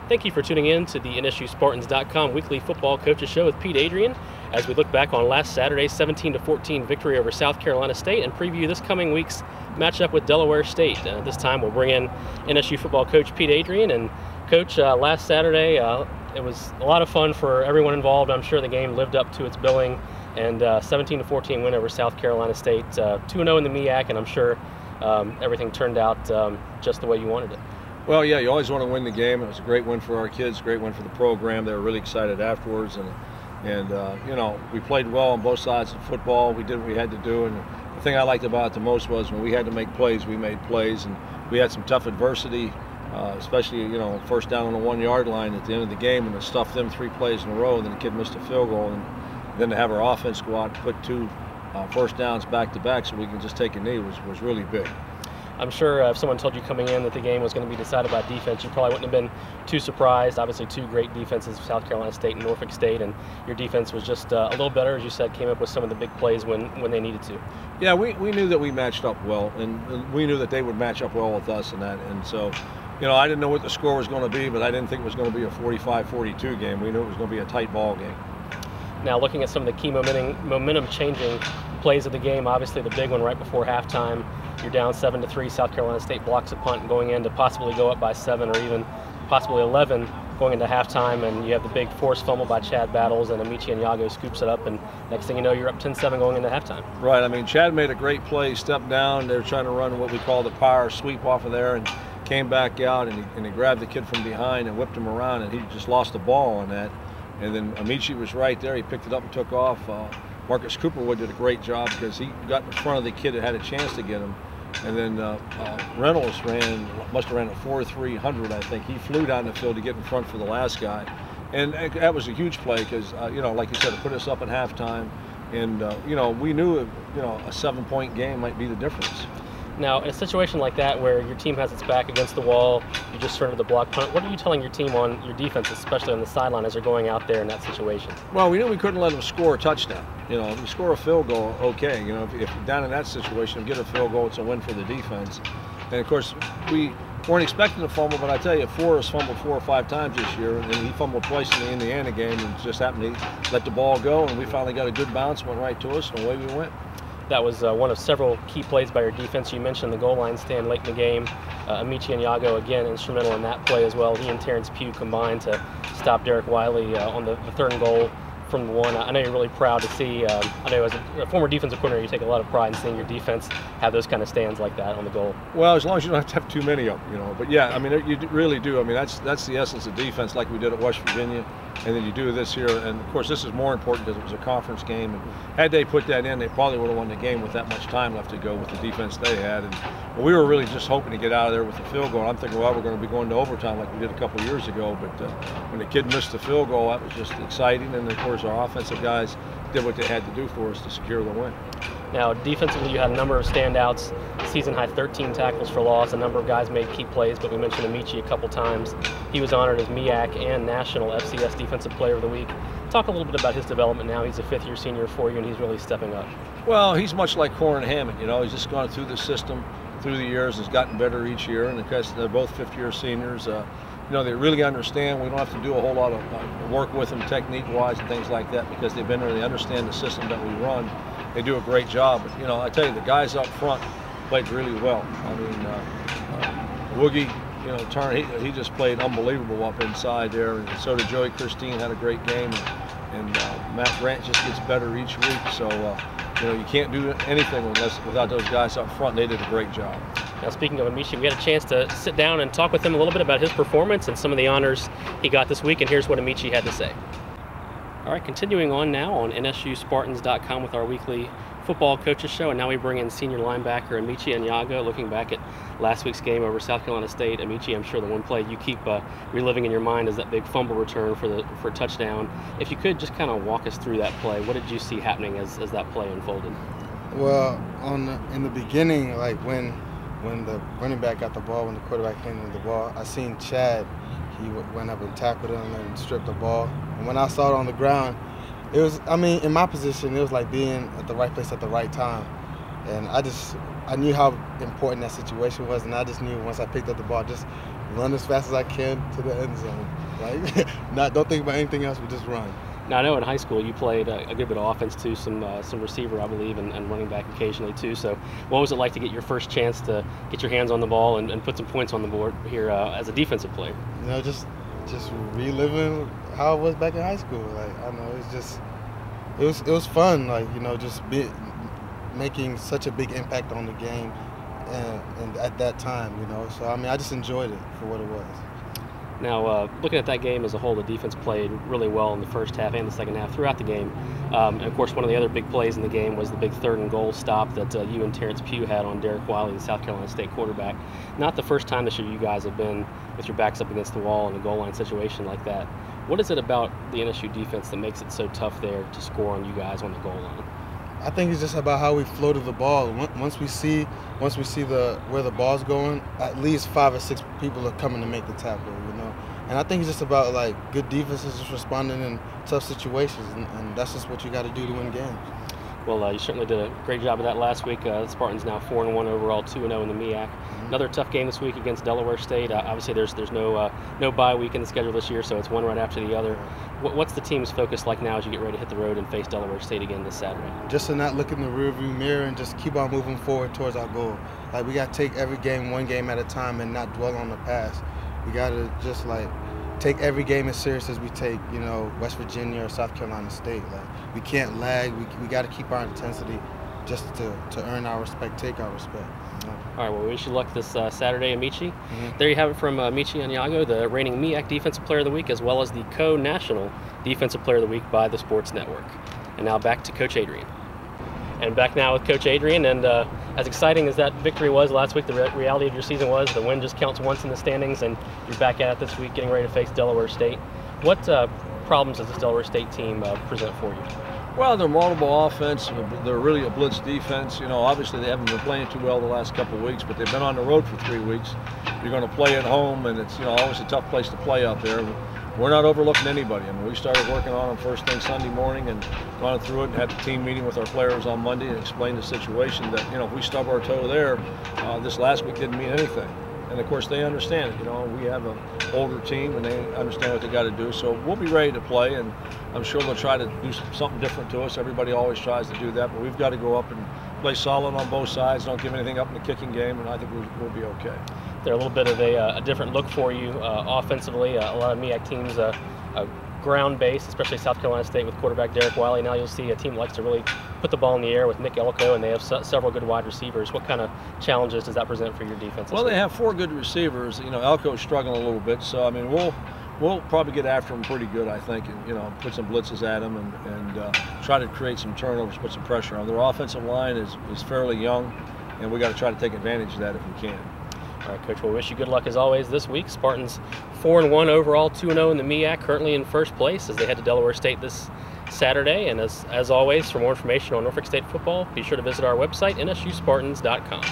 Thank you for tuning in to the NSUSpartans.com weekly football coaches show with Pete Adrian as we look back on last Saturday's 17-14 victory over South Carolina State and preview this coming week's matchup with Delaware State. This time we'll bring in NSU football coach Pete Adrian. And Coach, last Saturday it was a lot of fun for everyone involved. I'm sure the game lived up to its billing, and 17-14 win over South Carolina State, 2-0 in the MEAC, and I'm sure everything turned out just the way you wanted it. Well, yeah, you always want to win the game. It was a great win for our kids, great win for the program. They were really excited afterwards, and you know, we played well on both sides of football. We did what we had to do, and the thing I liked about it the most was when we had to make plays, we made plays, and we had some tough adversity, especially, you know, first down on the 1 yard line at the end of the game, and to stuff them 3 plays in a row, and then the kid missed a field goal, and then to have our offense go out and put 2 first downs back to back so we can just take a knee was really big. I'm sure if someone told you coming in that the game was going to be decided by defense, you probably wouldn't have been too surprised. Obviously, 2 great defenses, South Carolina State and Norfolk State, and your defense was just a little better, as you said, came up with some of the big plays when they needed to. Yeah, we knew that we matched up well, and we knew that they would match up well with us in that. And so, you know, I didn't know what the score was going to be, but I didn't think it was going to be a 45-42 game. We knew it was going to be a tight ball game. Now, looking at some of the key momentum-changing plays of the game, obviously the big one right before halftime, you're down 7-3. South Carolina State blocks a punt going in to possibly go up by 7 or even possibly 11 going into halftime, and you have the big forced fumble by Chad Battles, and Amechi Anyaugo scoops it up, and next thing you know, you're up 10-7 going into halftime. Right. I mean, Chad made a great play, stepped down. They were trying to run what we call the power sweep off of there, and came back out, and he grabbed the kid from behind and whipped him around, and he just lost the ball on that. And then Amechi was right there. He picked it up and took off. Marcus Cooperwood did a great job because he got in front of the kid that had a chance to get him. And then Reynolds must have ran a 4.300, I think. He flew down the field to get in front for the last guy. And that was a huge play because, you know, like you said, it put us up at halftime. And, you know, we knew, you know, a 7-point game might be the difference. Now, in a situation like that where your team has its back against the wall, you just started the block punt, what are you telling your team on your defense, especially on the sideline as they're going out there in that situation? Well, we knew we couldn't let them score a touchdown. You know, if you score a field goal, okay. You know, if you're down in that situation, get a field goal, it's a win for the defense. And, of course, we weren't expecting to fumble, but I tell you, Forrest fumbled 4 or 5 times this year, and he fumbled twice in the Indiana game, and just happened to let the ball go, and we finally got a good bounce, went right to us, and away we went. That was one of several key plays by your defense. You mentioned the goal line stand late in the game. Amechi Anyaugo, again, instrumental in that play as well. He and Terrence Pugh combined to stop Derek Wiley on the 3rd and goal from the 1. I know you're really proud to see, I know as a former defensive coordinator, you take a lot of pride in seeing your defense have those kind of stands like that on the goal. Well, as long as you don't have to have too many of them, you know. But yeah, I mean, you really do. I mean, that's the essence of defense, like we did at West Virginia. And then you do this here, and of course this is more important because it was a conference game, and had they put that in, they probably would have won the game with that much time left to go with the defense they had. And we were really just hoping to get out of there with the field goal. I'm thinking, well, we're going to be going to overtime like we did a couple of years ago, but when the kid missed the field goal, that was just exciting, and of course our offensive guys did what they had to do for us to secure the win. Now, defensively, you had a number of standouts, season-high 13 tackles for loss. A number of guys made key plays, but we mentioned Amechi a couple times. He was honored as MEAC and National FCS Defensive Player of the Week. Talk a little bit about his development now. He's a 5th-year senior for you, and he's really stepping up. Well, he's much like Corin Hammond. You know, he's just gone through the system through the years, has gotten better each year, and because they're both 5th-year seniors, you know, they really understand. We don't have to do a whole lot of work with them technique-wise and things like that because they've been there. They understand the system that we run. They do a great job. But, you know, I tell you, the guys up front played really well. I mean, Woogie, you know, Turner, he just played unbelievable up inside there, and so did Joey Christine, had a great game, and Matt Grant just gets better each week. So, you know, you can't do anything without those guys up front. They did a great job. Now, speaking of Amechi, we had a chance to sit down and talk with him a little bit about his performance and some of the honors he got this week, and here's what Amechi had to say. All right, continuing on now on NSUSpartans.com with our weekly football coaches show, and now we bring in senior linebacker Amechi Anyaugo. Looking back at last week's game over South Carolina State, Amechi, I'm sure the one play you keep reliving in your mind is that big fumble return for a touchdown. If you could just kind of walk us through that play, what did you see happening as that play unfolded? Well, in the beginning, like when the running back got the ball, when the quarterback came with the ball, I seen Chad. He went up and tackled him and stripped the ball. And when I saw it on the ground, it was, I mean, in my position, it was like being at the right place at the right time. And I knew how important that situation was, and I just knew once I picked up the ball, just run as fast as I can to the end zone. Like, don't think about anything else, but just run. Now, I know in high school you played a good bit of offense too, some receiver, I believe, and running back occasionally too. So what was it like to get your first chance to get your hands on the ball and put some points on the board here as a defensive player? You know, just reliving how it was back in high school. Like, I know it was fun. Like, you know, just making such a big impact on the game, and at that time, you know. So I mean, I just enjoyed it for what it was. Now, looking at that game as a whole, the defense played really well in the first half and the second half throughout the game. And of course, one of the other big plays in the game was the big 3rd and goal stop that you and Terrence Pugh had on Derek Wiley, the South Carolina State quarterback. Not the first time this year you guys have been with your backs up against the wall in a goal line situation like that. What is it about the NSU defense that makes it so tough there to score on you guys on the goal line? I think it's just about how we floated the ball. Once we see where the ball's going, at least 5 or 6 people are coming to make the tackle, you know. And I think it's just about like good defenses just responding in tough situations, and that's just what you got to do to win games. Well, you certainly did a great job of that last week. The Spartans now 4-1 overall, 2-0 in the MEAC. Another tough game this week against Delaware State. Obviously, there's no bye week in the schedule this year, so it's one right after the other. What's the team's focus like now as you get ready to hit the road and face Delaware State again this Saturday? Just to not look in the rearview mirror and just keep on moving forward towards our goal. Like, we got to take every game one game at a time and not dwell on the past. We got to just like take every game as serious as we take, you know, West Virginia or South Carolina State. Like, we can't lag. We got to keep our intensity just to earn our respect, take our respect. You know? All right, well, we wish you luck this Saturday, Amechi. There you have it from Amechi Anyaugo, the reigning MEAC Defensive Player of the Week, as well as the co-national Defensive Player of the Week by the Sports Network. And now back to Coach Adrian. And back now with Coach Adrian, and as exciting as that victory was last week, the reality of your season was the win just counts once in the standings, and you're back at it this week getting ready to face Delaware State. What problems does this Delaware State team present for you? Well, they're multiple offense. They're really a blitz defense. You know, obviously they haven't been playing too well the last couple of weeks, but they've been on the road for 3 weeks. You're going to play at home, and it's, you know, always a tough place to play out there. We're not overlooking anybody. I mean, we started working on them first thing Sunday morning and gone through it and had the team meeting with our players on Monday and explained the situation that, you know, if we stub our toe there, this last week didn't mean anything. And of course they understand it. You know, we have an older team and they understand what they got to do. So we'll be ready to play, and I'm sure they'll try to do something different to us. Everybody always tries to do that, but we've got to go up and play solid on both sides. Don't give anything up in the kicking game, and I think we'll be okay. They're a little bit of a different look for you offensively. A lot of MEAC teams ground-based, especially South Carolina State with quarterback Derek Wiley. Now you'll see a team that likes to really put the ball in the air with Nick Elko, and they have several good wide receivers. What kind of challenges does that present for your defense? Well, they have 4 good receivers. You know, Elko's struggling a little bit, so I mean, we'll probably get after him pretty good, I think, and, you know, put some blitzes at him and try to create some turnovers, put some pressure on. Their offensive line is fairly young, and we got to try to take advantage of that if we can. All right, Coach, we'll wish you good luck as always this week. Spartans 4-1 overall, 2-0 in the MEAC, currently in first place as they head to Delaware State this Saturday. And as always, for more information on Norfolk State football, be sure to visit our website, nsuspartans.com.